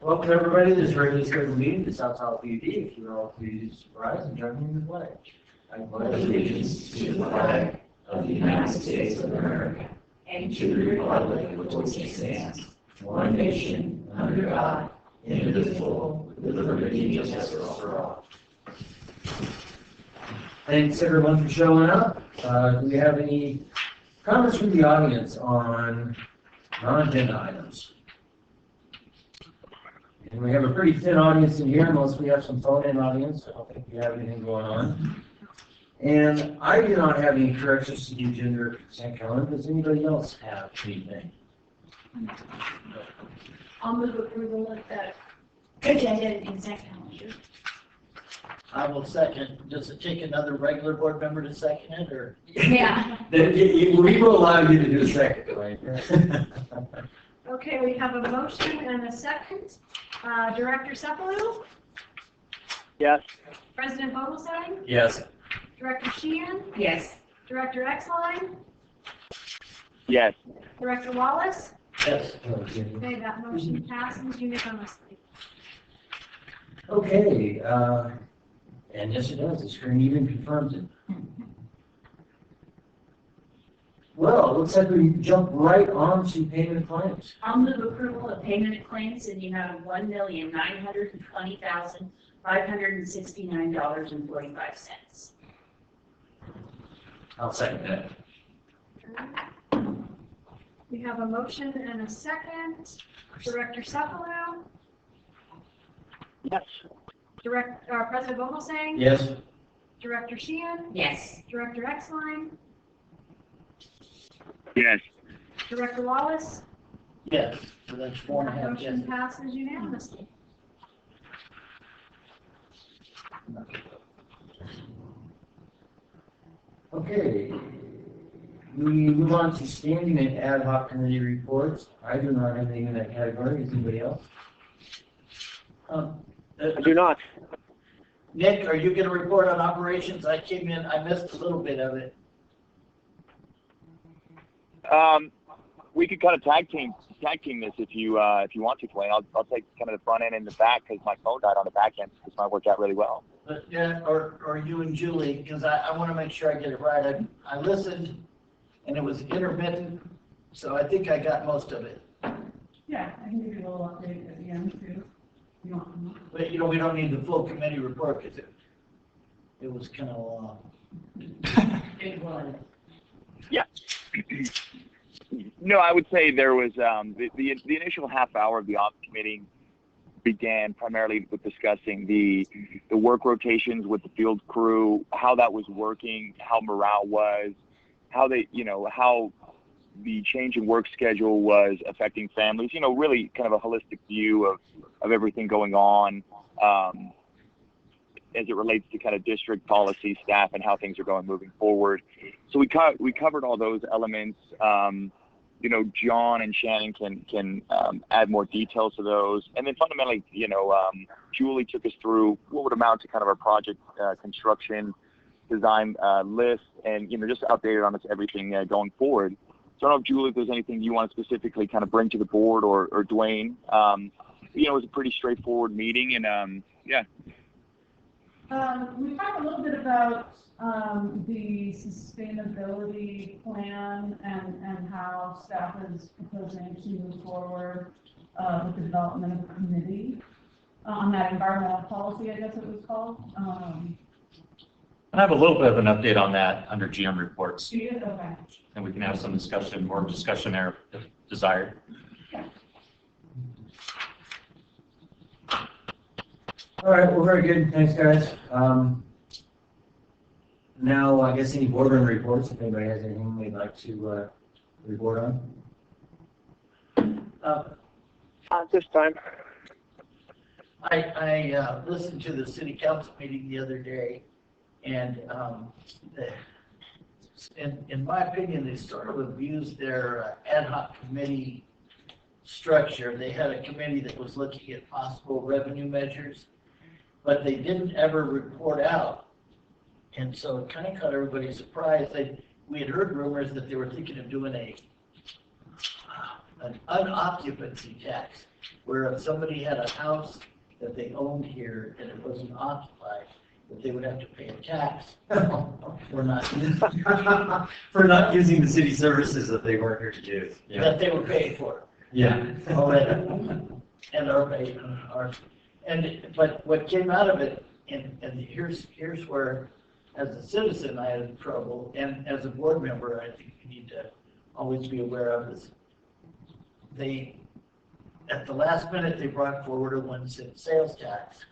Welcome everybody to this regularly scheduled meeting of the South Tahoe PUD. If you all please rise and join me in the pledge. I pledge allegiance to the flag of the United States of America and to the republic for which it stands, one nation, under God, indivisible, with liberty and justice for all. Thanks everyone for showing up. Do we have any comments from the audience on non-agenda items? And we have a pretty thin audience in here, unless we have some phone-in audience. I don't think we have anything going on. And I do not have any corrections to the agenda or consent calendar. Does anybody else have anything? I'll move approval of the agenda and consent calendar. I will second. Does it take another regular board member to second it, or? Yeah. We will allow you to do a second, right? Okay, we have a motion and a second. Director Cephalou? Yes. President Vogelsang? Yes. Director Sheehan? Yes. Director Exline? Yes. Director Wallace? Yes. Okay, that motion passes unanimously. Okay, and yes it does, the screen even confirms it. Well, it looks like we jump right on to payment of claims. I'll move approval of payment of claims in the amount of $1,920,569.45. I'll second that. We have a motion and a second. Director Cephalou? Yes. President Vogelsang? Yes. Director Sheehan? Yes. Director Exline? Yes. Director Wallace? Yes. So that's 4.5 yes. Motion passes unanimously. Okay, we move on to standing and ad hoc committee reports. I do not have anything in that category. Does anybody else? I do not. Nick, are you going to report on operations? I came in, I missed a little bit of it. We could kind of tag team this if you want to, Dwayne. I'll take kind of the front end and the back because my phone died on the back end. This might work out really well. But yeah, or you and Julie, because I want to make sure I get it right. I listened, and it was intermittent, so I think I got most of it. Yeah, I can give you a little update at the end too. You want But we don't need the full committee report because it was kind of long. it was. Yeah. No, I would say there was the initial half hour of the ops committee began primarily with discussing the work rotations with the field crew, how that was working, how morale was, how they, how the change in work schedule was affecting families, really kind of a holistic view of everything going on as it relates to kind of district policy, staff, and how things are going moving forward. So we covered all those elements. John and Shannon can add more details to those. And then fundamentally, Julie took us through what would amount to kind of our project construction design list and, just updated on us everything going forward. So I don't know, Julie, if there's anything you want to specifically kind of bring to the board or Dwayne. It was a pretty straightforward meeting and, yeah. We talked a little bit about the sustainability plan and how staff is proposing to move forward with the development of a committee on that environmental policy, I guess it was called. I have a little bit of an update on that under GM reports. Do you? Okay. And we can have some more discussion there if desired. Yeah. All right, well, very good. Thanks, guys. Now, I guess any board member reports, if anybody has anything they'd like to report on. At this time. I listened to the city council meeting the other day, and in my opinion, they sort of abused their ad hoc committee structure. They had a committee that was looking at possible revenue measures, but they didn't ever report out. And so it kind of caught everybody surprised. We had heard rumors that they were thinking of doing an unoccupancy tax. where if somebody had a house that they owned here and it wasn't occupied, that they would have to pay a tax for not For not using the city services that they weren't here to do. that they were paid for Yeah. already, and are paid, but what came out of it, and here's where, as a citizen, I had trouble, and as a board member, I think you need to always be aware of this. They, at the last minute, they brought forward a 1 cent sales tax.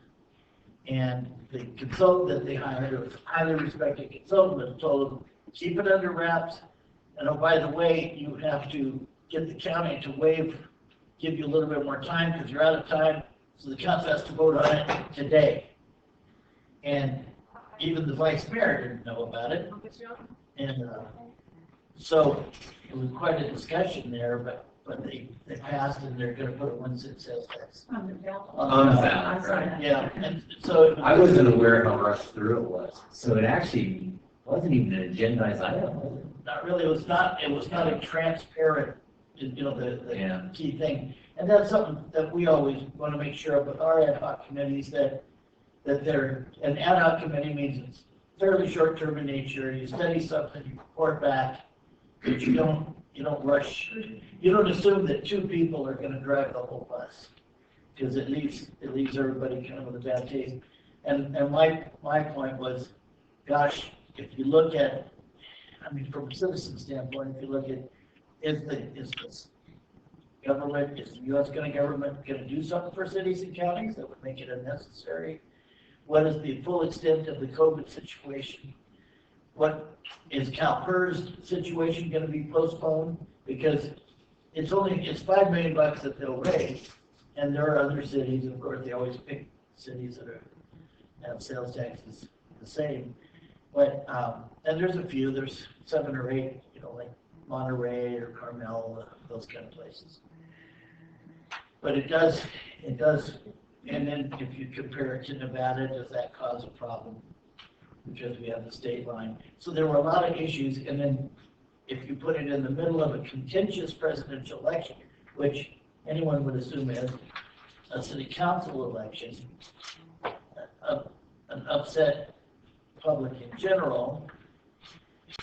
And the consultant that they hired, a highly respected consultant, told them, keep it under wraps. And oh, by the way, you have to get the county to give you a little bit more time because you're out of time. So the council has to vote on it today. And even the vice mayor didn't know about it. And so it was quite a discussion there, but they passed and they're going to put a 1 cent sales tax. On the bill. On the ballot, right. Yeah, and so. I wasn't aware how rushed through it was. So it actually wasn't even an agendized item, was it? Not really, it was not a transparent, the Yeah. key thing. And that's something that we always want to make sure of with our ad hoc committees, that they're, an ad hoc committee means it's fairly short-term in nature. You study something, you report back, but you don't rush. You don't assume that 2 people are going to drive the whole bus, because it leaves everybody kind of with a bad taste. And my point was, gosh, if you look at, I mean, from a citizen standpoint, if you look at, is the U.S. government going to do something for cities and counties that would make it unnecessary? What is the full extent of the COVID situation? What is CalPERS situation going to be postponed? Because it's $5 million that they'll raise, and there are other cities, of course, they always pick cities that have sales taxes the same. But and there's a few, there's 7 or 8, like Monterey or Carmel, those kind of places. But it does, and then if you compare it to Nevada, does that cause a problem? Because we have the state line. So there were a lot of issues, and then if you put it in the middle of a contentious presidential election, which anyone would assume is a city council election, an upset public in general,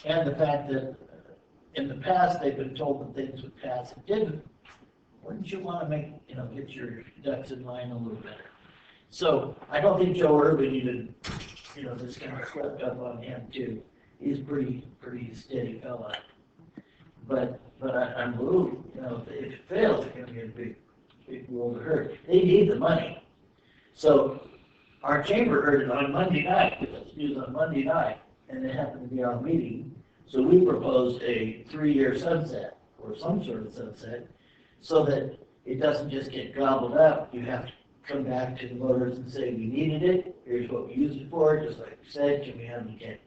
and the fact that in the past they've been told that things would pass and didn't, wouldn't you want to get your ducks in line a little better? So I don't think Joe Urban even, just kind of swept up on him too. He's pretty steady fella. But I'm a little, if it fails, it's going to be a big world of hurt. They need the money. So our chamber heard it on Monday night. It was news on Monday night, and it happened to be our meeting. So we proposed a 3-year sunset, or some sort of sunset, so that it doesn't just get gobbled up. You have to come back to the voters and say, we needed it, here's what we used it for, just like you said, can we have it again?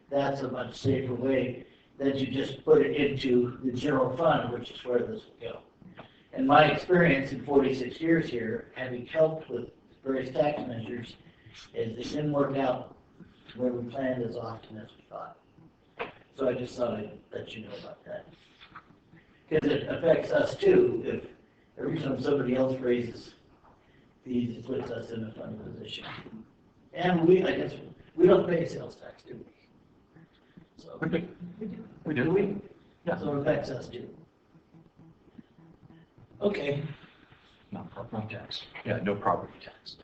That's a much safer way than to just put it into the general fund, which is where this will go. And my experience in 46 years here, having helped with various tax measures, is it didn't work out where we planned as often as we thought. So I just thought I'd let you know about that. Because it affects us too. If every time somebody else raises fees, it puts us in a funny position. And I guess we don't pay sales tax, do we? So, We do. Yeah. So it affects us too. Okay. No property tax. Yeah, no property tax.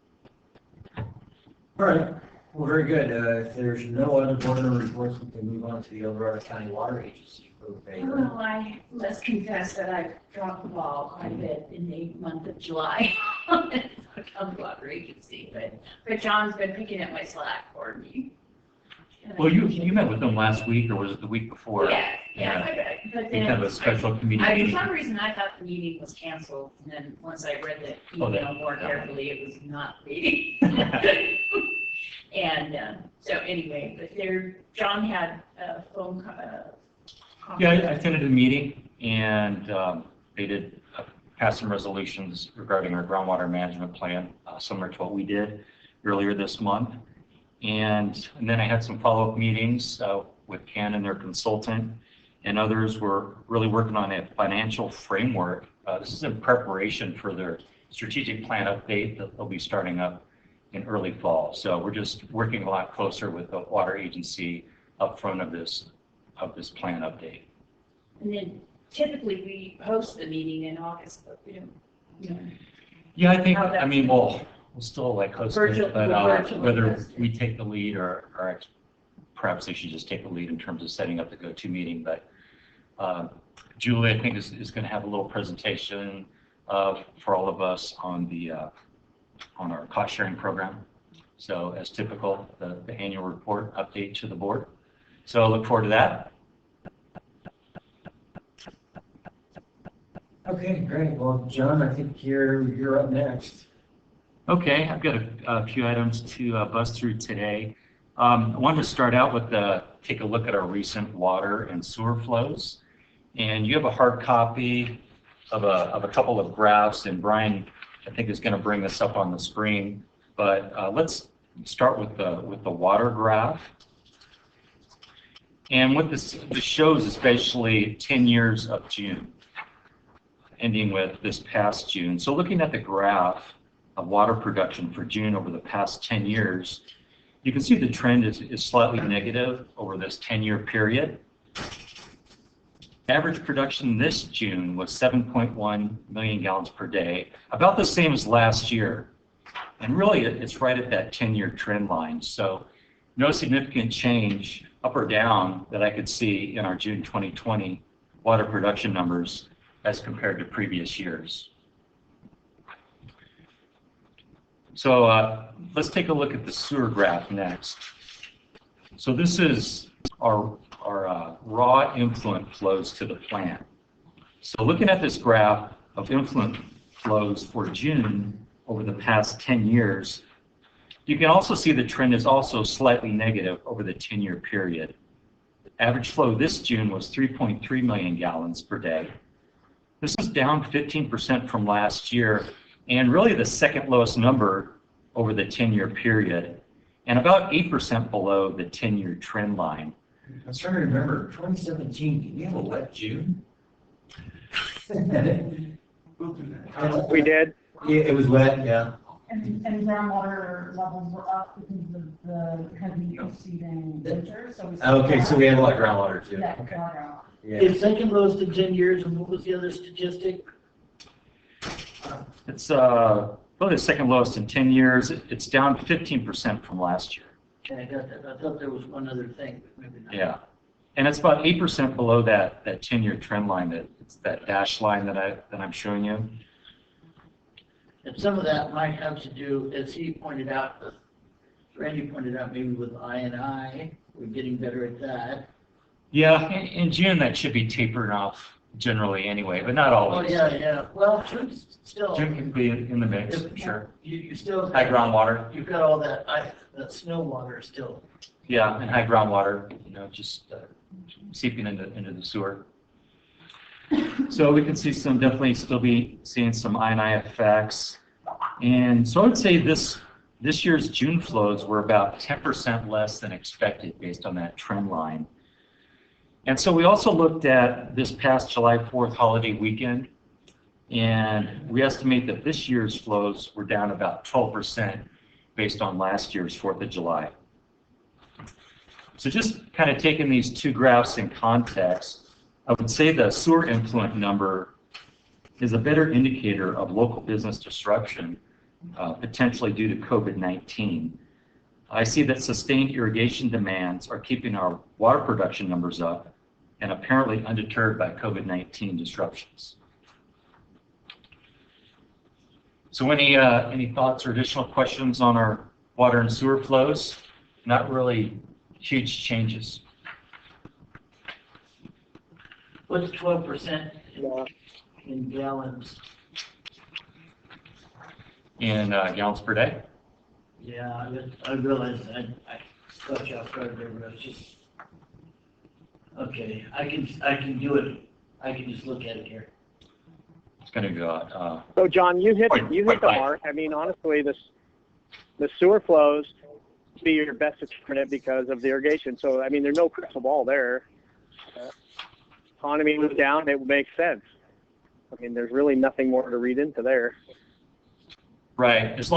All right. Well, very good. If there's no other board member reports, we can move on to the Eldorado County Water Agency. Well, I must confess that I dropped the ball quite a bit in the month of July on the County Water Agency, but John's been picking up my slack for me. Well, you met with them last week, or was it the week before? Yeah, but We then. have a special committee For meeting. some reason, I thought the meeting was canceled, and then once I read the email more carefully, it was not meeting. And so anyway, but John had a phone call. Yeah, I attended a meeting, and they did pass some resolutions regarding our groundwater management plan, similar to what we did earlier this month. And then I had some follow-up meetings with Ken and their consultant, and others were really working on a financial framework. This is in preparation for their strategic plan update that they'll be starting up in early fall. So we're just working a lot closer with the water agency up front of this plan update. And then typically we host the meeting in August, but we don't, you know. Yeah, I mean, we'll still like host it, but virtual whether host it. we take the lead or perhaps they should just take the lead in terms of setting up the go-to meeting. But Julie, I think, is going to have a little presentation for all of us on our cost sharing program. So as typical, the annual report update to the board. So I look forward to that. Okay, great. Well, John, I think you're up next. Okay, I've got a few items to buzz through today. I wanted to start out with take a look at our recent water and sewer flows. And you have a hard copy of a couple of graphs, and Brian, I think, is going to bring this up on the screen. But let's start with the water graph. And what this shows is basically 10 years of June, ending with this past June. So looking at the graph of water production for June over the past 10 years, you can see the trend is slightly negative over this 10-year period. Average production this June was 7.1 million gallons per day, about the same as last year. And really, it's right at that 10-year trend line. So no significant change up or down that I could see in our June 2020 water production numbers as compared to previous years. So let's take a look at the sewer graph next. So this is our raw influent flows to the plant. So looking at this graph of influent flows for June over the past 10 years, you can also see the trend is also slightly negative over the 10-year period. Average flow this June was 3.3 million gallons per day. This is down 15% from last year, and really the second lowest number over the 10-year period, and about 8% below the 10-year trend line. I was trying to remember, 2017, did we have a wet June? We did. Yeah, it was wet, yeah. And groundwater levels were up because of the heavy preceding winter, so we. Okay, so we have a lot of groundwater too. Yeah, Okay. groundwater. Yeah. It's second lowest in 10 years, and what was the other statistic? It's probably the second lowest in 10 years. It's down 15% from last year. Okay, I got that. I thought there was one other thing, but maybe not. Yeah, and it's about 8% below that 10-year trend line. It's that dashed line that I'm showing you. And some of that might have to do, as he pointed out, Randy pointed out, maybe with I&I, we're getting better at that. Yeah, in June that should be tapering off generally anyway, but not Oh, always. yeah. Well, June's still. June can be in the mix, If- sure. You still. High groundwater. You've got all that snow water still. Yeah, and high groundwater, just seeping into the sewer. So we can see definitely still be seeing some I&I effects. And so I would say this year's June flows were about 10% less than expected based on that trend line. And so we also looked at this past July 4th holiday weekend, and we estimate that this year's flows were down about 12% based on last year's 4th of July. So just kind of taking these two graphs in context, I would say the sewer influent number is a better indicator of local business disruption, potentially due to COVID-19. I see that sustained irrigation demands are keeping our water production numbers up and apparently undeterred by COVID-19 disruptions. So any thoughts or additional questions on our water and sewer flows? Not really huge changes. What's 12% in gallons? In gallons per day? Yeah, I realized I caught you off guard there, but I was just, okay, I can do it. I can just look at it here. It's going to go out. So John, you hit Point the five. mark. I mean, honestly, the sewer flows be your best determinant because of the irrigation. So I mean, there's no crystal ball there. economy was down, it would make sense. I mean, there's really nothing more to read into there. Right. Because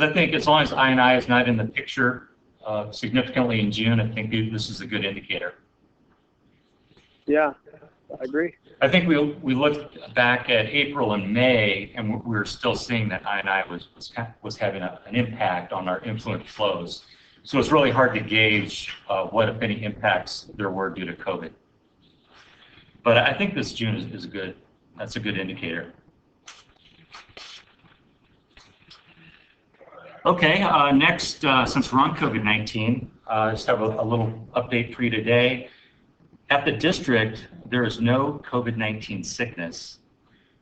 I think as long as I&I is not in the picture significantly in June, I think this is a good indicator. Yeah, I agree. I think we looked back at April and May, and we were still seeing that I&I was having an impact on our influent flows. So it's really hard to gauge what, if any, impacts there were due to COVID. But I think this June is good. That's a good indicator. Okay, next, since we're on COVID-19, I just have a little update for you today. At the district, there is no COVID-19 sickness,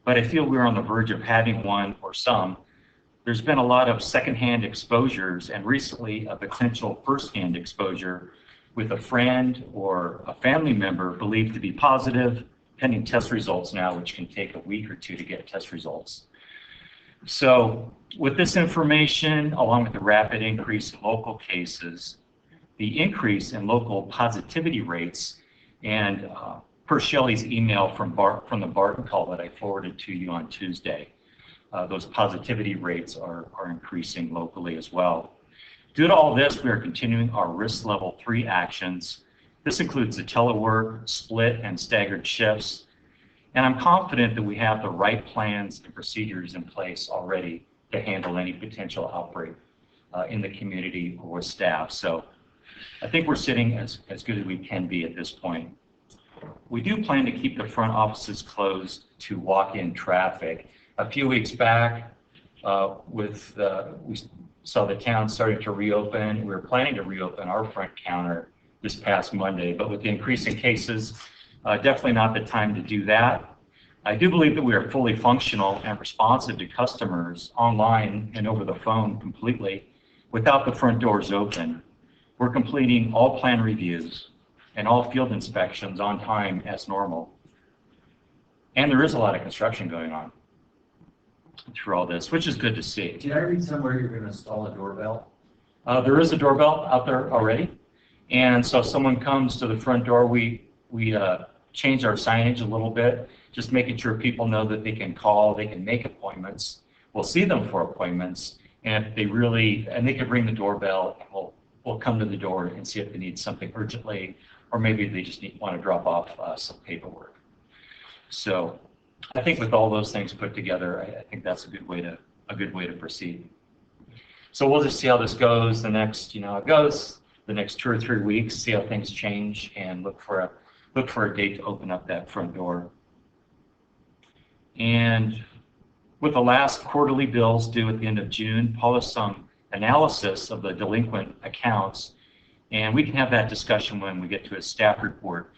but I feel we're on the verge of having one or some. There's been a lot of secondhand exposures and recently a potential firsthand exposure with a friend or a family member believed to be positive, pending test results now, which can take a week or two to get test results. So with this information, along with the rapid increase in local cases, the increase in local positivity rates, and per Shelley's email from the Barton call that I forwarded to you on Tuesday, those positivity rates are increasing locally as well. Due to all this, we are continuing our risk level 3 actions. This includes the telework, split, and staggered shifts. And I'm confident that we have the right plans and procedures in place already to handle any potential outbreak in the community or with staff. So I think we're sitting as good as we can be at this point. We do plan to keep the front offices closed to walk-in traffic. A few weeks back, we saw the town starting to reopen. We were planning to reopen our front counter this past Monday, but with the increase in cases, definitely not the time to do that. I do believe that we are fully functional and responsive to customers online and over the phone completely without the front doors open. We're completing all plan reviews and all field inspections on time as normal. And there is a lot of construction going on through all this, which is good to see. Did I read somewhere you're going to install a doorbell? There is a doorbell out there already. And so if someone comes to the front door, we change our signage a little bit, just making sure people know that they can call, they can make appointments. We'll see them for appointments. And if they can ring the doorbell, and we'll come to the door and see if they need something urgently, or maybe they just want to drop off some paperwork. So I think with all those things put together, I think that's a good way to proceed. So we'll just see how this goes the next 2 or 3 weeks, see how things change, and look for a date to open up that front door. And with the last quarterly bills due at the end of June, Paul has some analysis of the delinquent accounts, and we can have that discussion when we get to his staff report,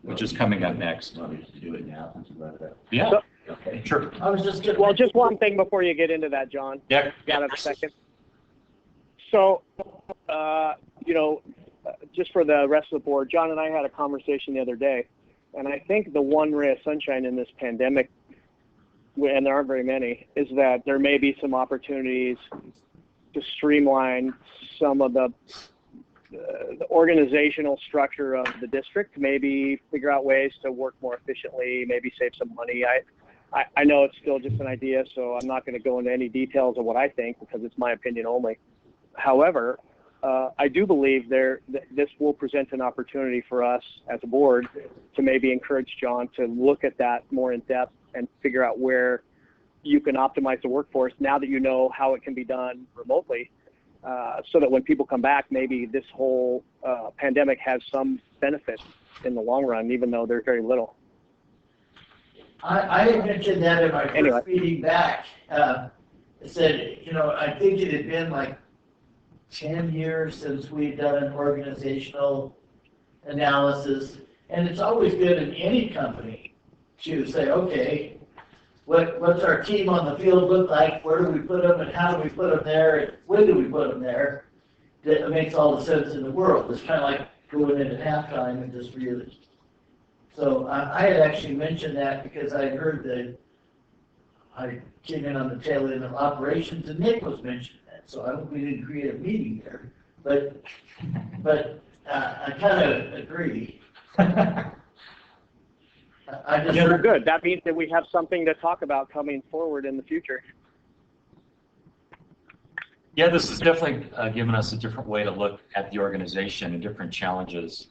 which is coming up next. Want me to do it now since you brought it up? Yeah. So, okay. Sure. I was just getting. Well, just one thing before you get into that, John. Yeah. Got a second? So, just for the rest of the board, John and I had a conversation the other day, and I think the one ray of sunshine in this pandemic, and there aren't very many, is that there may be some opportunities to streamline some of the organizational structure of the district, maybe figure out ways to work more efficiently, maybe save some money. I know it's still just an idea, so I'm not going to go into any details of what I think because it's my opinion only. However, I do believe this will present an opportunity for us as a board to maybe encourage John to look at that more in depth and figure out where you can optimize the workforce now that you know how it can be done remotely, so that when people come back, maybe this whole pandemic has some benefit in the long run, even though there's very little. I had mentioned that in my first meeting back. I said, I think it had been like 10 years since we'd done an organizational analysis, and it's always good in any company to say, okay, what's our team on the field look like? Where do we put them, and how do we put them there, and when do we put them there? That makes all the sense in the world. It's kind of like going into halftime and just really. So I had actually mentioned that because I heard that I came in on the tail end of operations, and Nick was mentioning that. So I hope we didn't create a meeting there, but I kind of agree. I just Yeah, good. That means that we have something to talk about coming forward in the future. Yeah, this has definitely given us a different way to look at the organization and different challenges.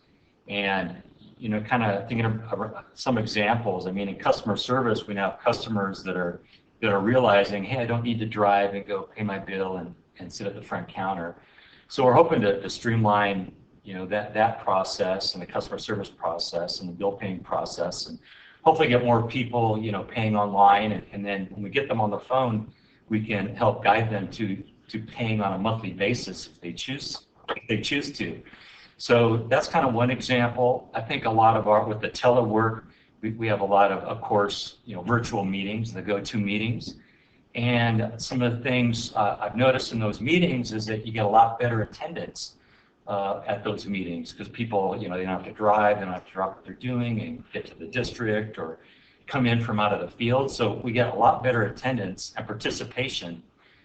And, you know, kind of thinking of some examples. I mean, in customer service, we now have customers that are realizing, hey, I don't need to drive and go pay my bill and sit at the front counter. So we're hoping to streamline, you know, that process and the customer service process and the bill paying process, and hopefully get more people, you know, paying online. And then when we get them on the phone, we can help guide them to paying on a monthly basis if they choose to. So that's kind of one example. I think a lot of with the telework, we have a lot of course, you know, virtual meetings, the go-to meetings. And some of the things I've noticed in those meetings is that you get a lot better attendance at those meetings, because people, you know, they don't have to drive, they don't have to drop what they're doing and get to the district or come in from out of the field. So we get a lot better attendance and participation,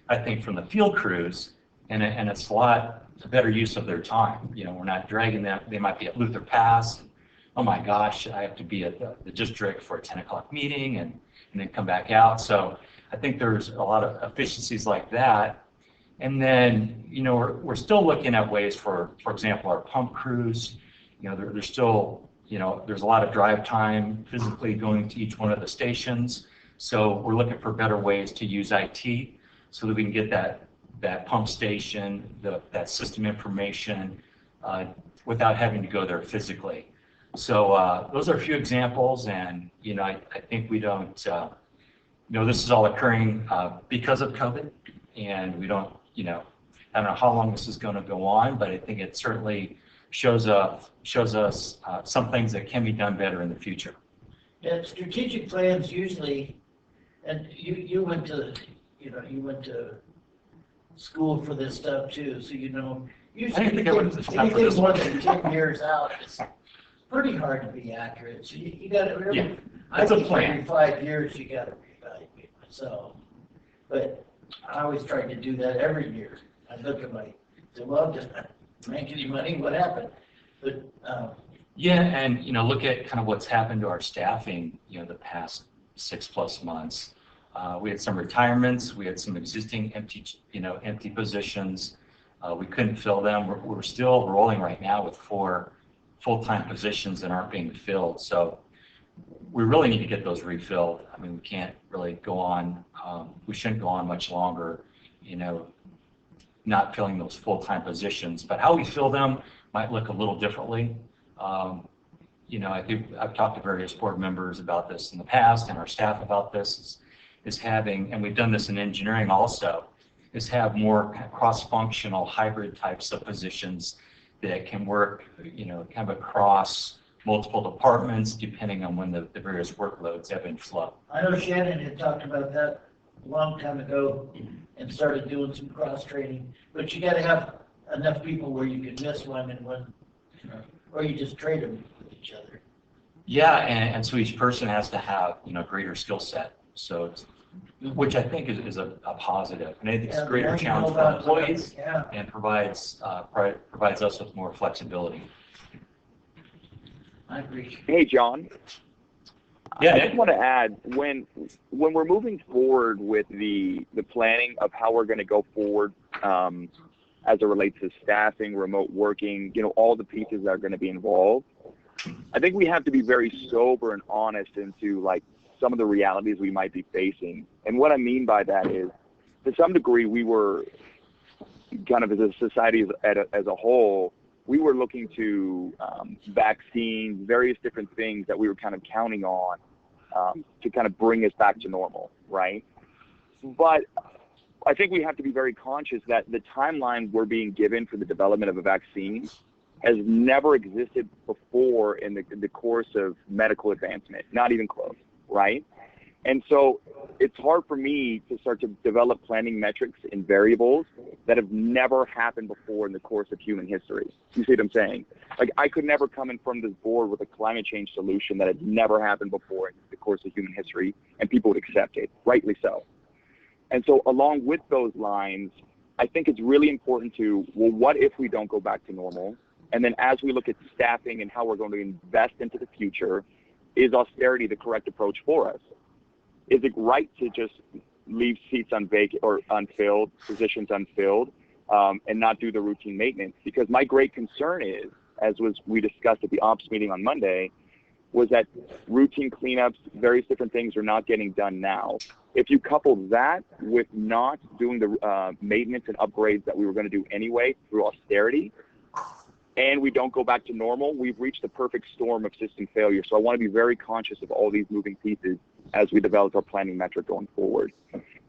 I think, from the field crews, and it's a lot better use of their time. You know, we're not dragging them. They might be at Luther Pass. Oh my gosh, I have to be at the district for a 10 o'clock meeting and then come back out. So I think there's a lot of efficiencies like that. And then, you know, we're still looking at ways for example, our pump crews. You know, there's still, you know, there's a lot of drive time physically going to each one of the stations. So we're looking for better ways to use IT so that we can get that pump station, that system information without having to go there physically. So those are a few examples, and you know, I think we don't, you know, this is all occurring because of COVID, and we don't, you know, I don't know how long this is going to go on, but I think it certainly shows us some things that can be done better in the future. Yeah, strategic plans usually, and you went to, you know, you went to school for this stuff too, so you know, usually anything more than 10 years out, it's pretty hard to be accurate. So you got to really, Yeah, I think every 5 years you got to reevaluate myself. But I always try to do that every year. I look at say, well, did I make any money? What happened? But yeah, and you know, look at kind of what's happened to our staffing, you know, the past 6+ months. We had some retirements, we had some existing empty positions. We couldn't fill them. We're still rolling right now with 4 full-time positions that aren't being filled. So we really need to get those refilled. I mean, we can't really go on, we shouldn't go on much longer, you know, not filling those full-time positions. But how we fill them might look a little differently. You know, I think I've talked to various board members about this in the past, and our staff about this, is having, and we've done this in engineering also, is have more cross-functional hybrid types of positions that can work, you know, kind of across multiple departments depending on when the various workloads ebb and flow. I know Shannon had talked about that a long time ago and started doing some cross-training, but you got to have enough people where you can miss one and one, or you just trade them with each other. Yeah, and so each person has to have, you know, greater skill set. So it's, which I think is a positive, and I think it's a greater challenge for employees, and provides us with more flexibility. I agree. Hey, John. Yeah, I just want to add, when we're moving forward with the planning of how we're going to go forward as it relates to staffing, remote working, you know, all the pieces that are going to be involved, I think we have to be very sober and honest into like some of the realities we might be facing. And what I mean by that is, to some degree, we were kind of as a society as a whole, we were looking to vaccines, various different things that we were kind of counting on to kind of bring us back to normal, right? But I think we have to be very conscious that the timeline we're being given for the development of a vaccine has never existed before in the course of medical advancement, not even close, right? And so it's hard for me to start to develop planning metrics and variables that have never happened before in the course of human history. You see what I'm saying? Like, I could never come in front of this board with a climate change solution that had never happened before in the course of human history, and people would accept it, rightly so. And so along with those lines, I think it's really important to, well, what if we don't go back to normal? And then as we look at staffing and how we're going to invest into the future, is austerity the correct approach for us? Is it right to just leave seats unfilled, positions unfilled, and not do the routine maintenance? Because my great concern is, as we discussed at the ops meeting on Monday, was that routine cleanups, various different things are not getting done now. If you couple that with not doing the maintenance and upgrades that we were going to do anyway through austerity, and we don't go back to normal, we've reached the perfect storm of system failure. So I want to be very conscious of all these moving pieces as we develop our planning metric going forward.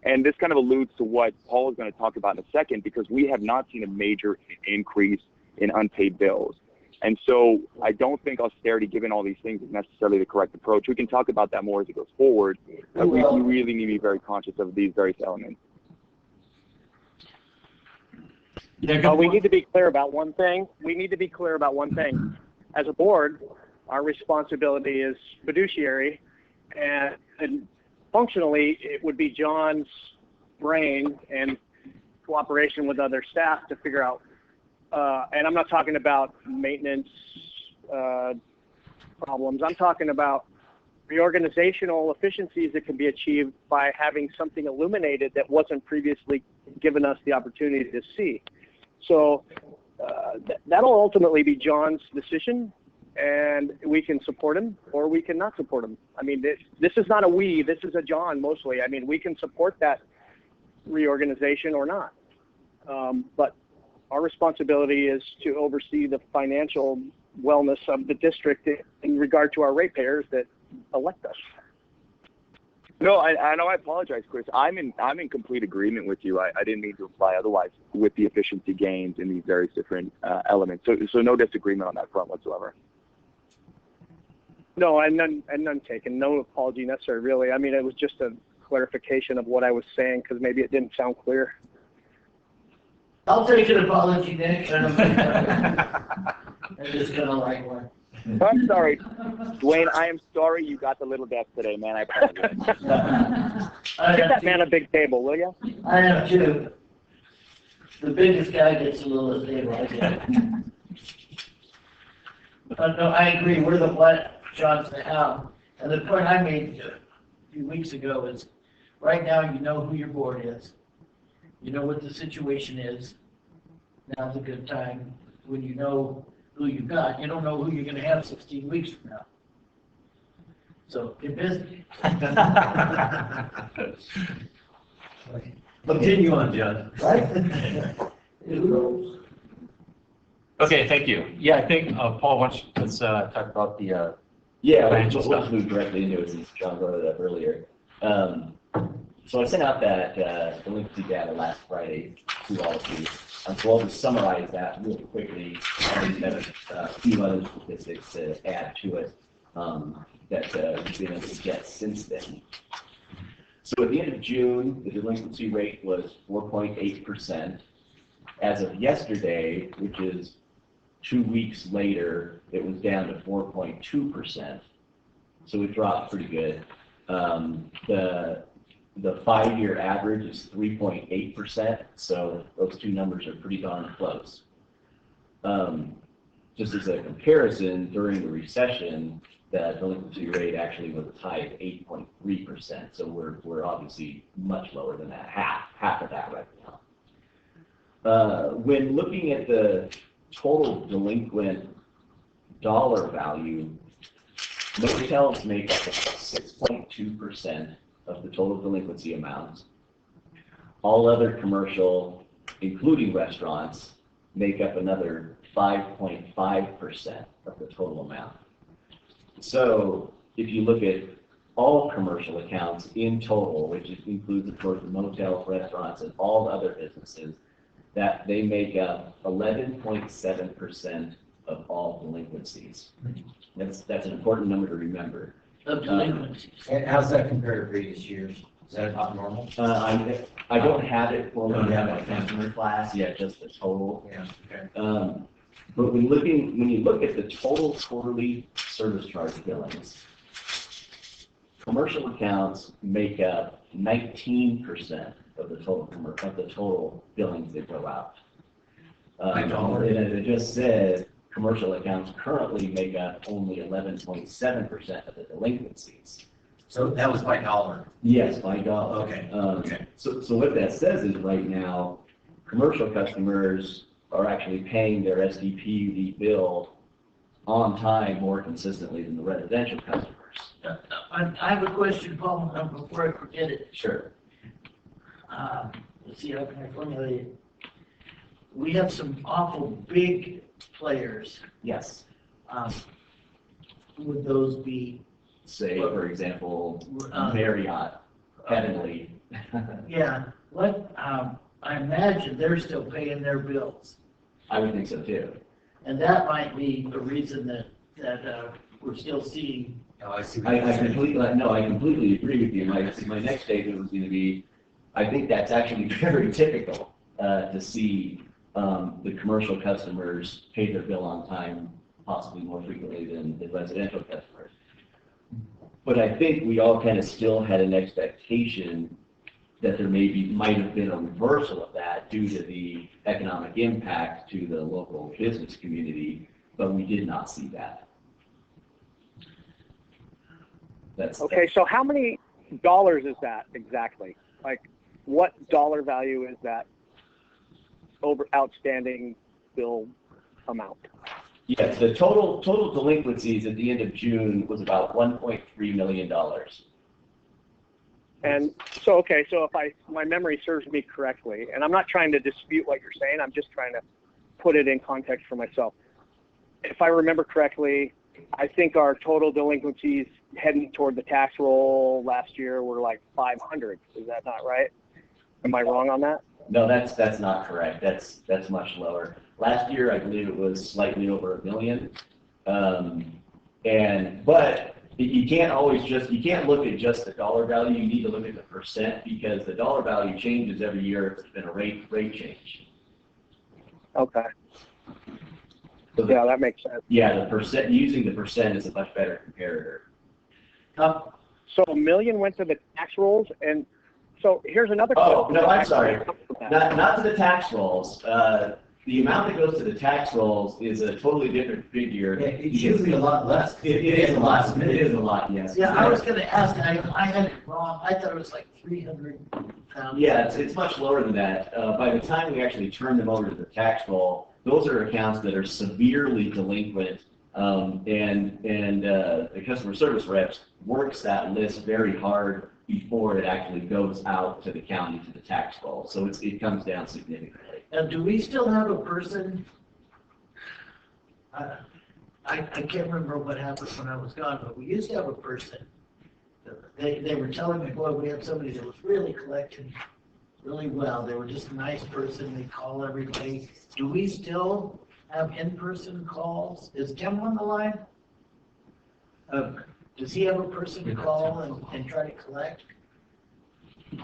And this kind of alludes to what Paul is going to talk about in a second, because we have not seen a major increase in unpaid bills. And so I don't think austerity, given all these things, is necessarily the correct approach. We can talk about that more as it goes forward, but we really need to be very conscious of these various elements. Yeah, we need to be clear about one thing. As a board, our responsibility is fiduciary, and functionally, it would be John's brain and cooperation with other staff to figure out, and I'm not talking about maintenance problems. I'm talking about reorganizational efficiencies that can be achieved by having something illuminated that wasn't previously given us the opportunity to see. So that'll ultimately be John's decision, and we can support him or we can not support him. I mean, this is not a we, this is a John mostly. I mean, we can support that reorganization or not. But our responsibility is to oversee the financial wellness of the district in regard to our ratepayers that elect us. No, I know. I apologize, Chris. I'm in complete agreement with you. I didn't mean to imply otherwise with the efficiency gains in these various different elements. So no disagreement on that front whatsoever. No, and none taken. No apology necessary, really. I mean, it was just a clarification of what I was saying, because maybe it didn't sound clear. I'll take an apology, Nick. I'm just gonna like one. I'm sorry, Dwayne. I am sorry you got the little desk today, man. I apologize. Give that man a big table, will you? I have too. The biggest guy gets a little table, I guess. No, I agree. We're the what, John's the how. And the point I made a few weeks ago is, right now you know who your board is. You know what the situation is. Now's a good time. When you know who you got, you don't know who you're going to have 16 weeks from now. So get busy. Continue on, John. Right? Okay, thank you. Yeah, I think, Paul, let's talk about the yeah, financial we'll stuff. move directly into it since John brought it up earlier. So I sent out that delinquency data last Friday to all of you. So I'll just summarize that really quickly. I have a few other statistics to add to it that we've been able to get since then. So at the end of June, the delinquency rate was 4.8%. As of yesterday, which is 2 weeks later, it was down to 4.2%. So it dropped pretty good. The 5-year average is 3.8%, so those two numbers are pretty darn close. Just as a comparison, during the recession, the delinquency rate actually was as high as 8.3%, so we're obviously much lower than that, half of that right now. When looking at the total delinquent dollar value, motels make up 6.2% of the total delinquency amount. All other commercial, including restaurants, make up another 5.5% of the total amount. So if you look at all commercial accounts in total, which includes, of course, the motels, restaurants, and all the other businesses, that they make up 11.7% of all delinquencies. That's an important number to remember. Of delinquencies. And how's that compared to previous years? Is that about normal? I don't have it for me in my customer class yet, just the total. Yeah, okay. But when you look at the total quarterly service charge billings, commercial accounts make up 19% of the total billings that go out. And as I just said, commercial accounts currently make up only 11.7% of the delinquencies. So that was by dollar. Yes, by dollar. Okay, okay. So what that says is right now, commercial customers are actually paying their SDPUD bill on time more consistently than the residential customers. I have a question, Paul, before I forget it. Sure. Let's see, how can I formulate it? We have some awful big players. Yes. Who would those be? Say, for example, Marriott, Heavenly. Yeah, I imagine they're still paying their bills. I would think so too. And that might be the reason that we're still seeing. Oh, I see. I completely agree with you. My next statement was going to be, I think that's actually very typical to see the commercial customers pay their bill on time, possibly more frequently than the residential customers. But I think we all kind of still had an expectation that there might have been a reversal of that due to the economic impact to the local business community, but we did not see that. Okay, so how many dollars is that exactly? Like, what dollar value is that over outstanding bill amount? Yes, the total delinquencies at the end of June was about $1.3 million. And so, okay, so if my memory serves me correctly, and I'm not trying to dispute what you're saying, I'm just trying to put it in context for myself. If I remember correctly, I think our total delinquencies heading toward the tax roll last year were like 500. Is that not right? Am I wrong on that? No, that's not correct. That's much lower. Last year, I believe it was slightly over $1 million. But you can't look at just the dollar value. You need to look at the percent because the dollar value changes every year if there's been a rate change. Okay. So yeah, that makes sense. Yeah, using the percent is a much better comparator. So $1 million went to the tax rolls, and so here's another question. Oh, no, I'm sorry. Not to the tax rolls. The amount that goes to the tax rolls is a totally different figure. Yeah, it's usually a lot less. It is a lot. It is a lot, yes. Yeah, I was going to ask, I had it wrong. I thought it was like 300,000. Yeah, it's much lower than that. By the time we actually turn them over to the tax roll, those are accounts that are severely delinquent, and the customer service reps works that list very hard before it actually goes out to the county to the tax roll. So it comes down significantly. And do we still have a person? I can't remember what happened when I was gone, but we used to have a person. They were telling me, boy, we had somebody that was really collecting really well. They were just a nice person. They call everybody. Do we still have in-person calls? Is Tim on the line? Does he have a person to call and try to collect?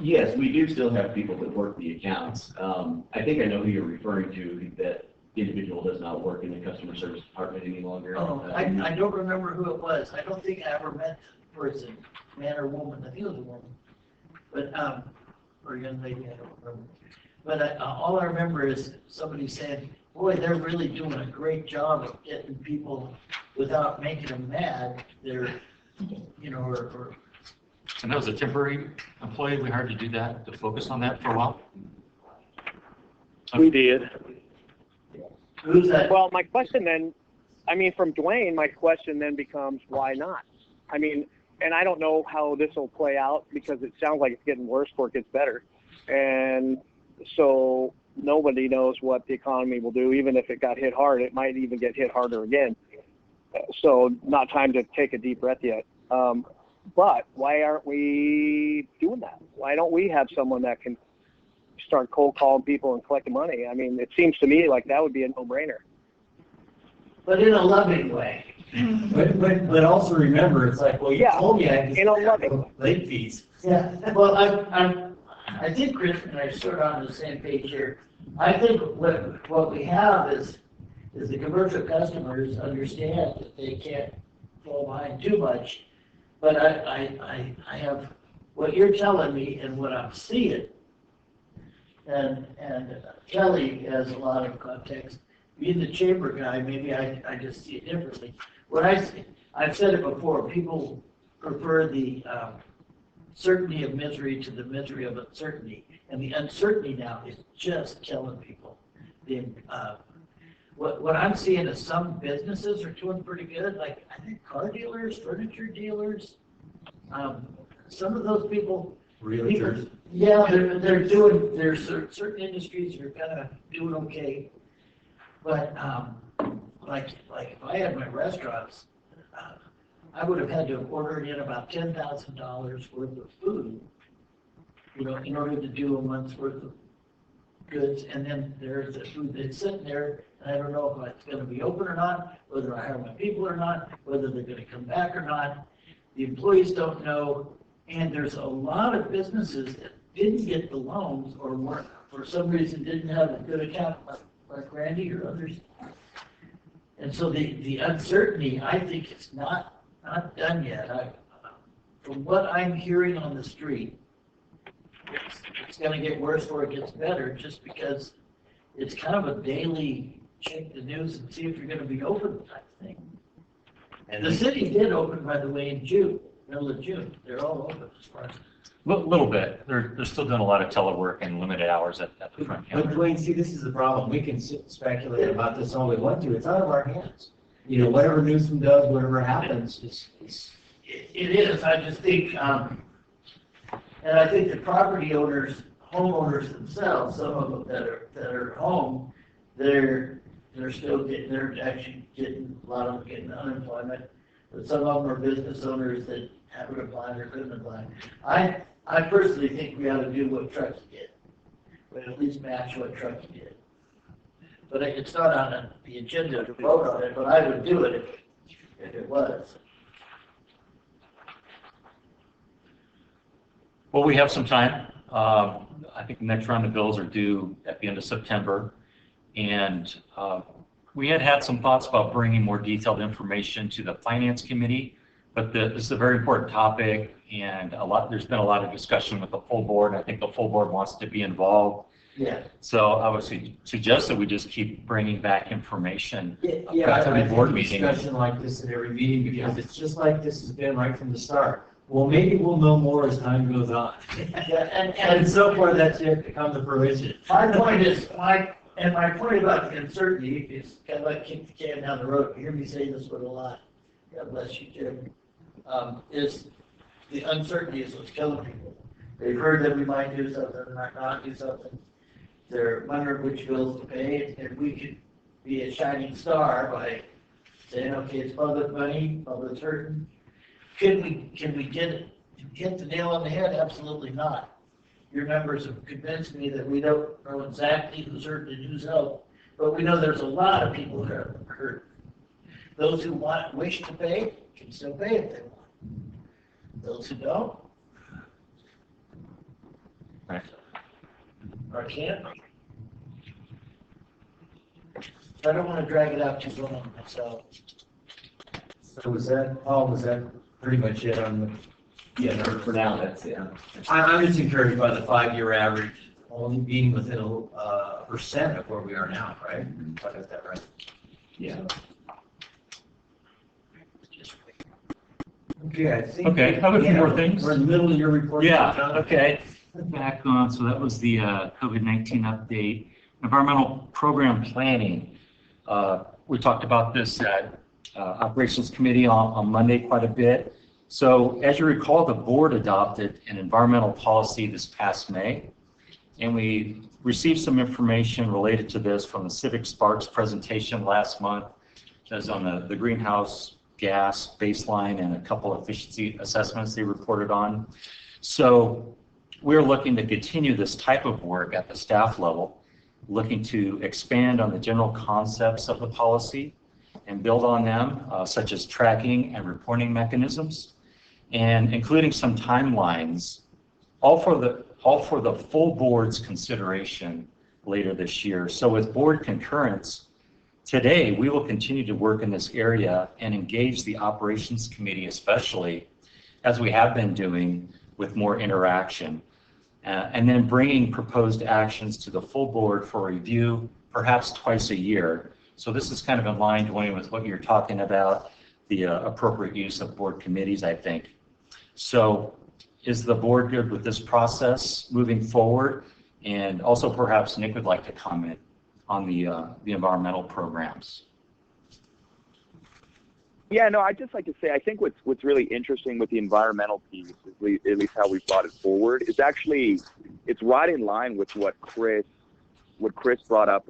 Yes, we do still have people that work the accounts. I think I know who you're referring to. That individual does not work in the customer service department any longer. Oh, I don't remember who it was. I don't think I ever met the person, man or woman. I think it was a woman, but or young lady. I don't remember. But all I remember is somebody saying, "Boy, they're really doing a great job of getting people without making them mad." They're, or And that was a temporary employee. We hired to do that, to focus on that for a while. We did. who's that? Well, my question then, from Dwayne, my question then becomes, why not? And I don't know how this will play out because it sounds like it's getting worse before it gets better. And so nobody knows what the economy will do. Even if it got hit hard, it might even get hit harder again. So not time to take a deep breath yet. But why aren't we doing that? Why don't we have someone that can start cold calling people and collecting money? It seems to me like that would be a no-brainer. But in a loving way. But also remember, it's like, well, you told me I in a loving late fees. Yeah. Well, I think Chris and I are sort of on the same page here. I think what we have is the commercial customers understand that they can't fall behind too much. But I have what you're telling me and what I'm seeing, and Kelly has a lot of context. being the chamber guy, maybe I just see it differently. What I see, I've said it before, people prefer the certainty of misery to the misery of uncertainty. And the uncertainty now is just killing people. What I'm seeing is some businesses are doing pretty good, like I think car dealers, furniture dealers, some of those people. Realtors. Yeah, they're doing, there's certain industries that are kind of doing okay. But like if I had my restaurants, I would have had to have ordered in about $10,000 worth of food, you know, in order to do a month's worth of goods. And then there's the food that's sitting there, and I don't know if it's going to be open or not, whether I hire my people or not, whether they're going to come back or not. The employees don't know, and there's a lot of businesses that didn't get the loans or weren't, for some reason, didn't have a good account like Randy or others. And so the uncertainty, I think it's not done yet. From what I'm hearing on the street, it's going to get worse before it gets better, just because it's kind of a daily check the news and see if you're going to be open type thing. And the city did open, by the way, in June, middle of June. They're all open as far as. Little bit. They're still doing a lot of telework and limited hours at the front But counter. Dwayne, see, this is the problem. We can speculate about this all we want to. It's out of our hands. You know, whatever Newsom does, whatever happens, It is. I just think, and I think the property owners, homeowners themselves, some of them that are home, they're actually getting, a lot of them getting unemployment. But some of them are business owners that haven't applied or couldn't apply. I personally think we ought to do what Truckee did. We at least match what Truckee did. But it's not on the agenda to vote on it, but I would do it if it was. Well, we have some time. I think the next round of bills are due at the end of September. And we had some thoughts about bringing more detailed information to the Finance Committee, but this is a very important topic, and there's been a lot of discussion with the full board, and I think the full board wants to be involved. Yeah. So I would suggest that we just keep bringing back information yeah, back to I the board think a meeting. discussion like this at every meeting, because it's just like this has been right from the start. Well, maybe we'll know more as time goes on. Yeah, And so far, that's yet to come to fruition. my point is, my point about the uncertainty is kind of like kick the can down the road. You hear me say this one a lot. God bless you, Jim. Is the uncertainty is what's killing people. They've heard that we might do something, might not do something. They're wondering which bills to pay, and we could be a shining star by saying, okay, it's public money, public's hurting. Can we hit the nail on the head? Absolutely not. Your members have convinced me that we don't know exactly who's hurt and who's helped, but we know there's a lot of people who are hurt. Those who wish to pay can still pay if they want. Those who don't, Right. or can't. I don't want to drag it out too long myself. So was that pretty much it on the? Yeah, for now, that's it. I'm just encouraged by the 5-year average only being within a percent of where we are now, right? If I got that right. Yeah. Okay, I think. Okay, how about a few more things? We're in the middle of your report. Yeah, John. okay. Back on, so that was the COVID-19 update. Environmental program planning. We talked about this at Operations Committee on Monday quite a bit. So as you recall, the board adopted an environmental policy this past May, and we received some information related to this from the Civic Sparks presentation last month. That's on the greenhouse gas baseline and a couple of efficiency assessments they reported on. So we're looking to continue this type of work at the staff level, looking to expand on the general concepts of the policy and build on them, such as tracking and reporting mechanisms, and including some timelines, all for the full board's consideration later this year. So with board concurrence, today we will continue to work in this area and engage the Operations Committee, especially as we have been doing with more interaction, and then bringing proposed actions to the full board for review, perhaps twice a year, So this is kind of in line, Dwayne, with what you're talking about, the appropriate use of board committees, I think. So is the board good with this process moving forward? And also perhaps Nick would like to comment on the environmental programs. Yeah, no, I'd just like to say, I think what's really interesting with the environmental piece, at least how we've brought it forward, is actually, it's right in line with what Chris brought up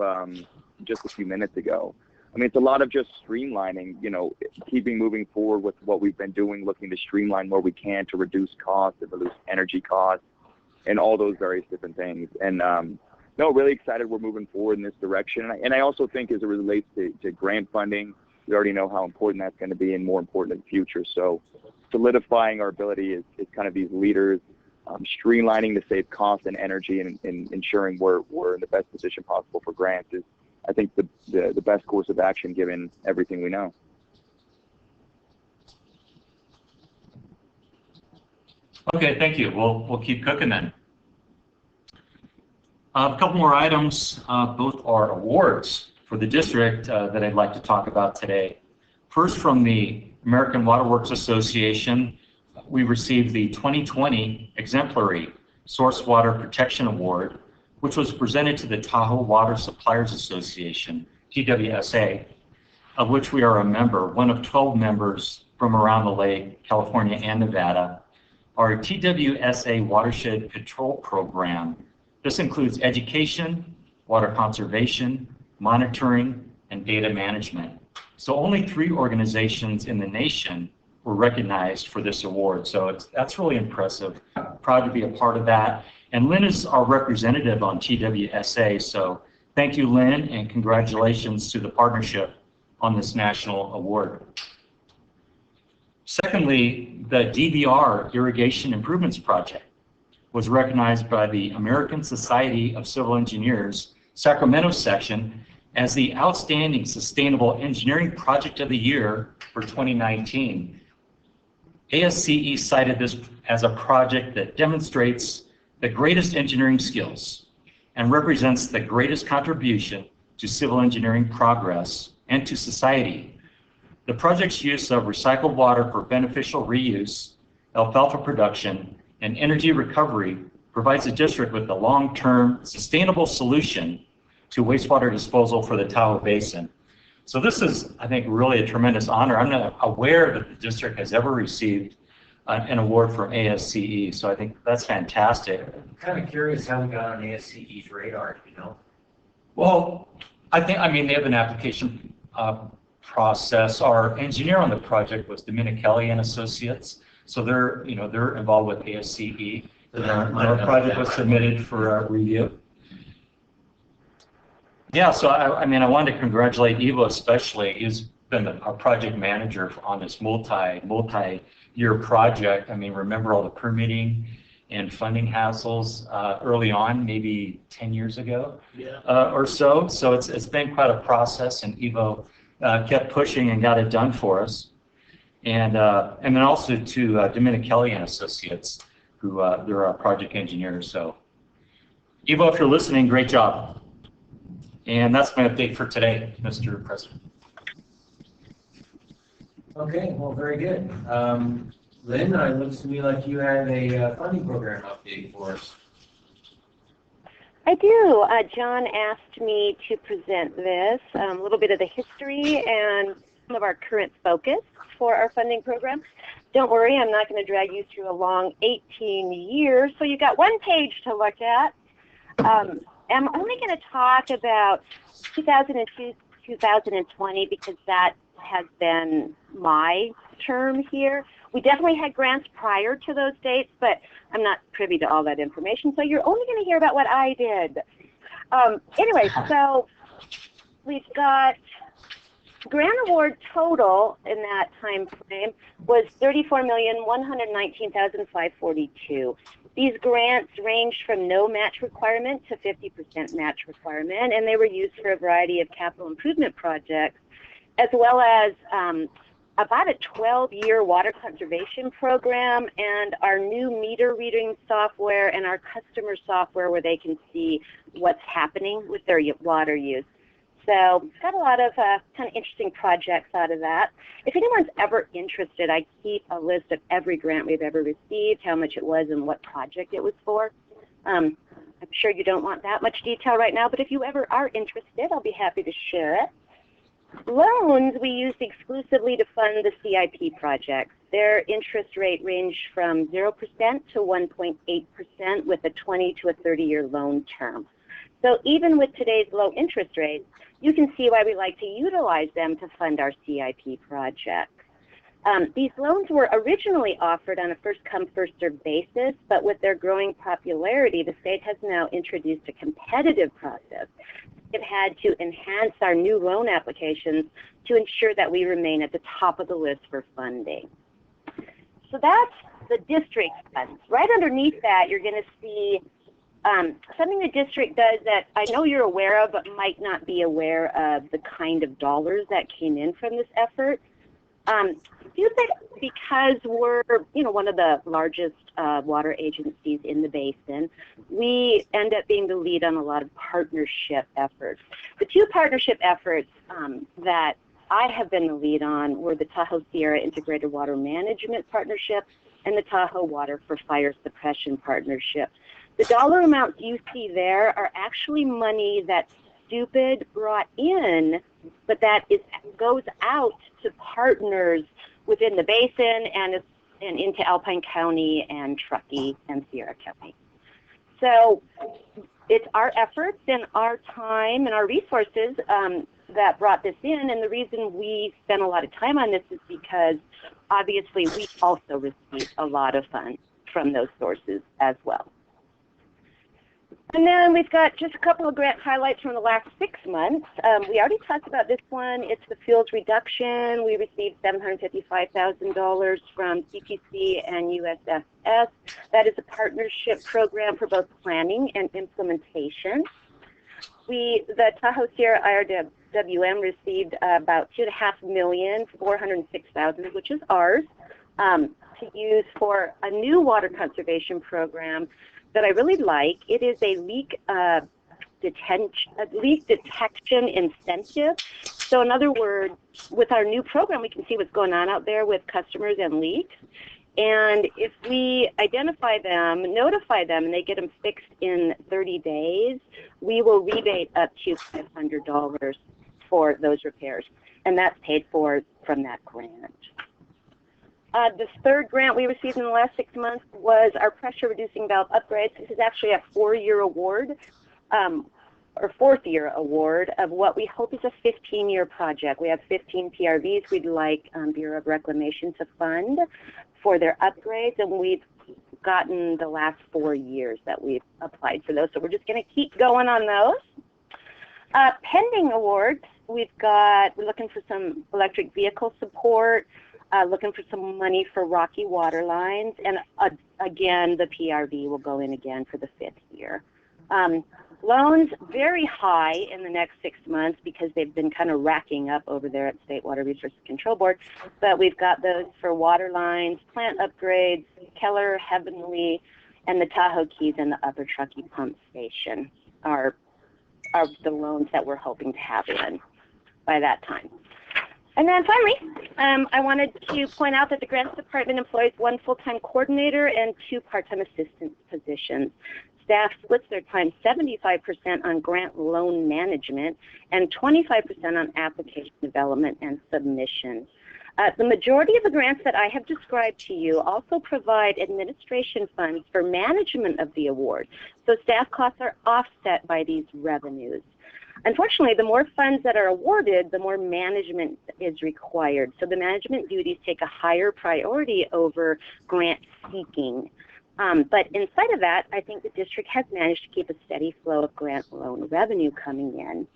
just a few minutes ago. I mean, it's a lot of just streamlining, you know, keeping moving forward with what we've been doing, looking to streamline where we can to reduce costs, to reduce energy costs, and all those various different things. And no, really excited we're moving forward in this direction. And I also think as it relates to grant funding, we already know how important that's going to be and more important in the future. So solidifying our ability is kind of these leaders, streamlining to save cost and energy and ensuring we're in the best position possible for grants is, I think, the best course of action given everything we know. Okay, thank you. We'll keep cooking then. A couple more items. Both are awards for the district that I'd like to talk about today. First, from the American Water Works Association, we received the 2020 Exemplary Source Water Protection Award, which was presented to the Tahoe Water Suppliers Association, TWSA, of which we are a member, one of 12 members from around the lake, California and Nevada. Our TWSA Watershed Control Program, this includes education, water conservation, monitoring, and data management. So only 3 organizations in the nation were recognized for this award. So that's really impressive. Proud to be a part of that. And Lynn is our representative on TWSA. So thank you, Lynn, and congratulations to the partnership on this national award. Secondly, the DVR Irrigation Improvements Project was recognized by the American Society of Civil Engineers Sacramento section as the Outstanding Sustainable Engineering Project of the Year for 2019. ASCE cited this as a project that demonstrates the greatest engineering skills and represents the greatest contribution to civil engineering progress and to society. The project's use of recycled water for beneficial reuse, alfalfa production, and energy recovery provides the district with a long-term sustainable solution to wastewater disposal for the Tahoe Basin. So this is, I think, really a tremendous honor. I'm not aware that the district has ever received an award from ASCE, so I think that's fantastic. I'm kind of curious how we got on ASCE's radar, you know? Well, I mean, they have an application process. Our engineer on the project was Dominichelli and Associates, so they're involved with ASCE. Our project was submitted for review. Yeah, so I mean, I wanted to congratulate Evo especially. He's been a project manager on this multi-year project. I mean, remember all the permitting and funding hassles early on, maybe 10 years ago or so. So it's been quite a process, and Evo kept pushing and got it done for us. And then also to Dominichelli and Associates, who they're our project engineers. So Evo, if you're listening, great job. And that's my update for today, Mr. President. Okay, well, very good. Lynn, it looks to me like you have a funding program update for us. I do. John asked me to present this, a little bit of the history and some of our current focus for our funding program. Don't worry, I'm not going to drag you through a long 18 years, so you got one page to look at. I'm only going to talk about 2002, 2020, because that has been my term here. We definitely had grants prior to those dates, but I'm not privy to all that information, so you're only going to hear about what I did. Anyway, so we've got grant award total in that time frame was $34,119,542. These grants ranged from no match requirement to 50% match requirement, and they were used for a variety of capital improvement projects, as well as about a 12-year water conservation program and our new meter reading software and our customer software where they can see what's happening with their water use. So got a lot of kind of interesting projects out of that. If anyone's ever interested, I keep a list of every grant we've ever received, how much it was, and what project it was for. I'm sure you don't want that much detail right now, but if you ever are interested, I'll be happy to share it. Loans we used exclusively to fund the CIP projects. Their interest rate ranged from 0% to 1.8% with a 20 to a 30-year loan term. So even with today's low interest rates, you can see why we like to utilize them to fund our CIP projects. These loans were originally offered on a first-come, first-served basis, but with their growing popularity, the state has now introduced a competitive process. It had to enhance our new loan applications to ensure that we remain at the top of the list for funding. So that's the district funds. Right underneath that, you're going to see something the district does that I know you're aware of, but might not be aware of the kind of dollars that came in from this effort. Because we're, one of the largest water agencies in the basin, we end up being the lead on a lot of partnership efforts. The two partnership efforts that I have been the lead on were the Tahoe Sierra Integrated Water Management Partnership and the Tahoe Water for Fire Suppression Partnership. The dollar amounts you see there are actually money that Stupid brought in, but that goes out to partners within the basin and into Alpine County and Truckee and Sierra County. So it's our efforts and our time and our resources that brought this in, and the reason we spent a lot of time on this is because obviously we also received a lot of funds from those sources as well. And then we've got just a couple of grant highlights from the last 6 months. We already talked about this one. It's the fuels reduction. We received $755,000 from CPC and USFS. That is a partnership program for both planning and implementation. The Tahoe Sierra IRWM received about $2,500,406,000, which is ours, to use for a new water conservation program that I really like. It is a leak detection incentive. So in other words, with our new program, we can see what's going on out there with customers and leaks. And if we identify them, notify them, and they get them fixed in 30 days, we will rebate up to $500 for those repairs. And that's paid for from that grant. The third grant we received in the last 6 months was our pressure reducing valve upgrades. This is actually a 4-year award, or 4th year award of what we hope is a 15-year project. We have 15 PRVs we'd like Bureau of Reclamation to fund for their upgrades, and we've gotten the last 4 years that we've applied for those. So we're just going to keep going on those. Pending awards, we're looking for some electric vehicle support, looking for some money for rocky water lines, and again, the PRV will go in again for the 5th year. Loans very high in the next 6 months because they've been kind of racking up over there at State Water Resources Control Board, but we've got those for water lines, plant upgrades, Keller, Heavenly, and the Tahoe Keys and the Upper Truckee Pump Station are the loans that we're hoping to have in by that time. And then finally, I wanted to point out that the Grants Department employs 1 full-time coordinator and 2 part-time assistant positions. Staff splits their time 75% on grant loan management and 25% on application development and submission. The majority of the grants that I have described to you also provide administration funds for management of the award, so staff costs are offset by these revenues. Unfortunately, the more funds that are awarded, the more management is required. So the management duties take a higher priority over grant seeking. But in spite of that, I think the district has managed to keep a steady flow of grant loan revenue coming in.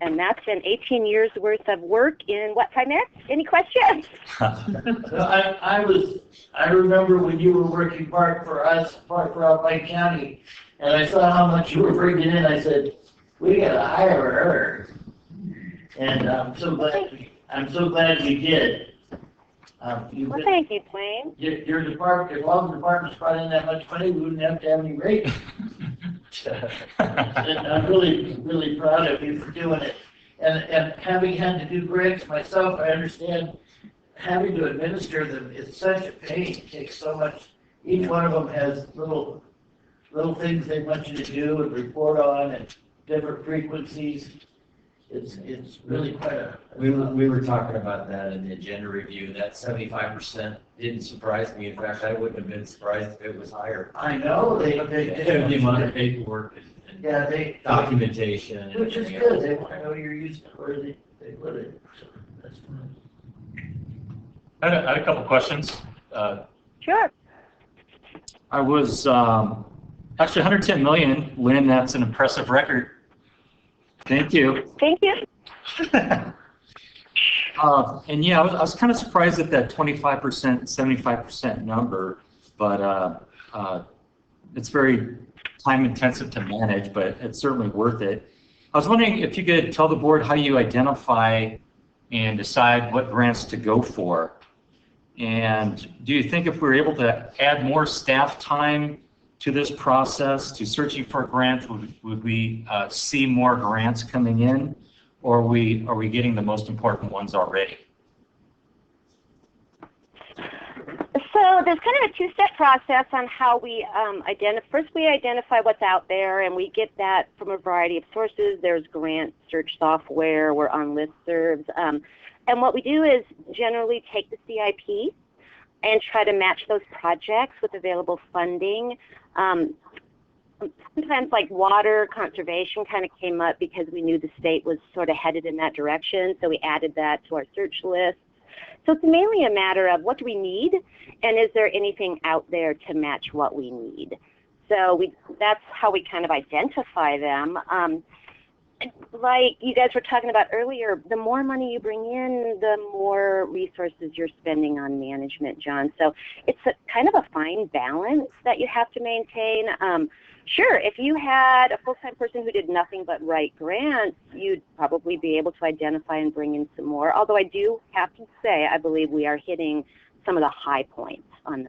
And that's been 18 years worth of work in what, 5 minutes? Any questions? I remember when you were working part for Alpine County, and I saw how much you were bringing in. I said, we gotta hire her. And I'm so glad we did. Well, thank you, Dwayne. Your department, if all the departments brought in that much money, we wouldn't have to have any rates. And I'm really, really proud of you for doing it. And having had to do grants myself, I understand having to administer them is such a pain. It takes so much. Each one of them has little things they want you to do and report on and different frequencies. It's really quite a. We were talking about that in the agenda review. That 75% didn't surprise me. In fact, I wouldn't have been surprised if it was higher. I know they The amount of paperwork and Yeah, they. documentation. and Which is everything good. else. They want to know you're using it where they put it. So that's fine. I had a couple questions. Sure. I was, actually 110 million, Lynn, that's an impressive record. Thank you. Thank you. And yeah, I was kind of surprised at that 25%, 75% number, but it's very time intensive to manage, but it's certainly worth it. I was wondering if you could tell the board how you identify and decide what grants to go for. And do you think if we were able to add more staff time to this process, to searching for grants, would we see more grants coming in, or are we getting the most important ones already? So there's kind of a two-step process on how we identify. First, we identify what's out there, and we get that from a variety of sources. There's grant search software. We're on listservs. And what we do is generally take the CIP and try to match those projects with available funding. Sometimes like water conservation kind of came up because we knew the state was sort of headed in that direction, so we added that to our search list. So it's mainly a matter of what do we need, and is there anything out there to match what we need? So that's how we kind of identify them. Like you guys were talking about earlier, the more money you bring in, the more resources you're spending on management, John. So it's a kind of a fine balance that you have to maintain. Sure, if you had a full-time person who did nothing but write grants, you'd probably be able to identify and bring in some more. Although I do have to say, I believe we are hitting some of the high points on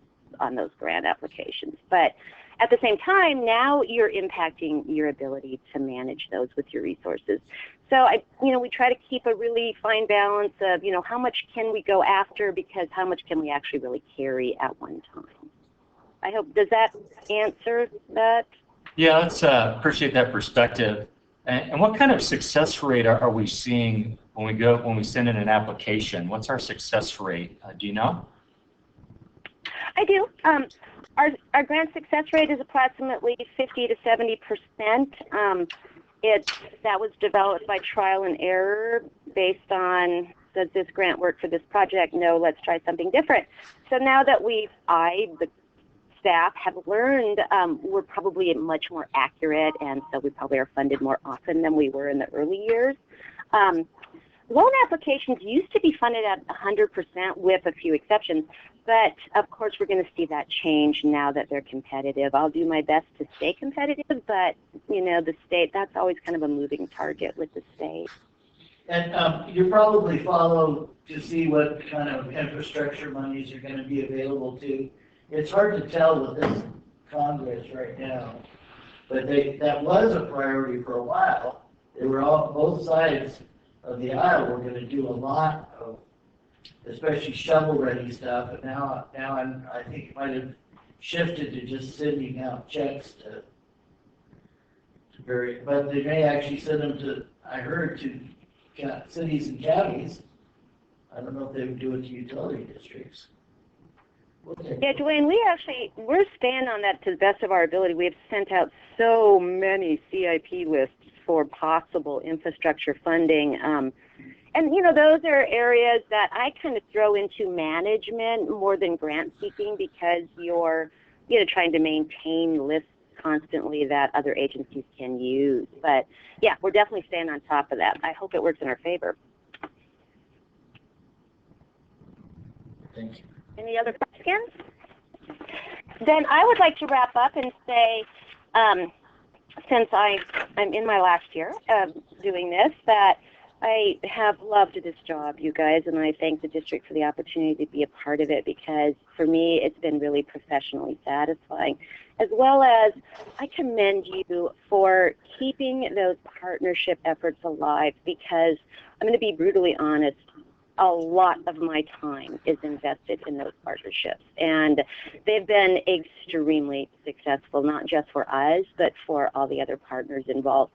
those grant applications. But at the same time, now you're impacting your ability to manage those with your resources. So we try to keep a really fine balance of, how much can we go after, because how much can we actually really carry at one time. I hope, does that answer that? Yeah, let's appreciate that perspective. And what kind of success rate are we seeing when we send in an application? What's our success rate? Do you know? I do. Our grant success rate is approximately 50 to 70%. That was developed by trial and error based on, does this grant work for this project? No, let's try something different. So now that the staff have learned, we're probably much more accurate, and so we probably are funded more often than we were in the early years. Loan applications used to be funded at 100% with a few exceptions, but of course we're going to see that change now that they're competitive. I'll do my best to stay competitive, but the state, that's always kind of a moving target with the state. And you probably follow to see what kind of infrastructure monies are going to be available to. It's hard to tell with this Congress right now, but that was a priority for a while. They were both sides of the aisle were going to do a lot of, especially shovel-ready stuff, but now I think it might have shifted to just sending out checks to but they may actually send them to, I heard, to cities and counties. I don't know if they would do it to utility districts. Yeah, Dwayne, we're staying on that to the best of our ability. We have sent out so many CIP lists for possible infrastructure funding. And those are areas that I kind of throw into management more than grant seeking, because you're, trying to maintain lists constantly that other agencies can use. But yeah, we're definitely staying on top of that. I hope it works in our favor. Thank you. Any other questions? Then I would like to wrap up and say, since I'm in my last year of doing this, that I have loved this job, you guys, and I thank the district for the opportunity to be a part of it because for me it's been really professionally satisfying, as well as I commend you for keeping those partnership efforts alive because I'm going to be brutally honest, a lot of my time is invested in those partnerships, and they've been extremely successful, not just for us, but for all the other partners involved.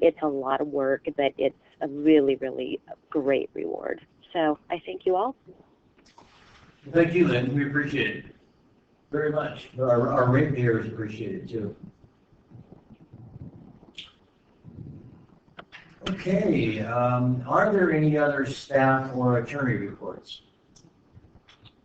It's a lot of work, but it's a really, really great reward. So I thank you all. Thank you, Lynn. We appreciate it. Very much. Our ratepayers appreciate it too. Okay, are there any other staff or attorney reports?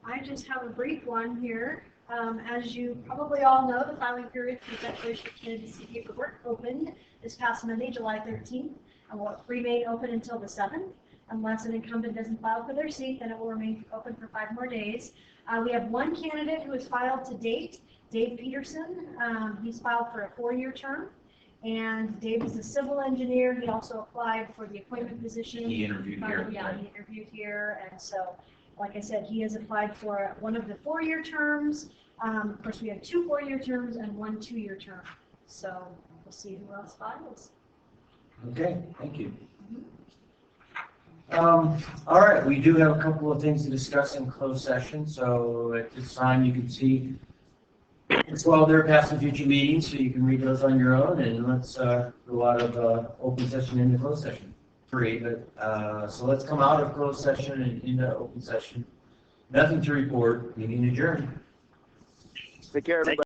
I just have a brief one here. As you probably all know, the filing period for the Declaration of Candidacy paperwork opened this past Monday, July 13th, and will remain open until the 7th. Unless an incumbent doesn't file for their seat, then it will remain open for 5 more days. We have one candidate who has filed to date, Dave Peterson. He's filed for a 4-year term. And Dave is a civil engineer. He also applied for the appointment position. He interviewed here. Yeah, he interviewed here. And so, like I said, he has applied for one of the 4-year terms. Of course, we have 2 4-year terms and 1 2-year term. So we'll see who else files. Okay, thank you. All right, we do have a couple of things to discuss in closed session. So at this time, you can see it's well there past the future meetings, so you can read those on your own. And let's go out of open session into closed session. So let's come out of closed session and into open session. Nothing to report. Meeting adjourned. Take care, everybody.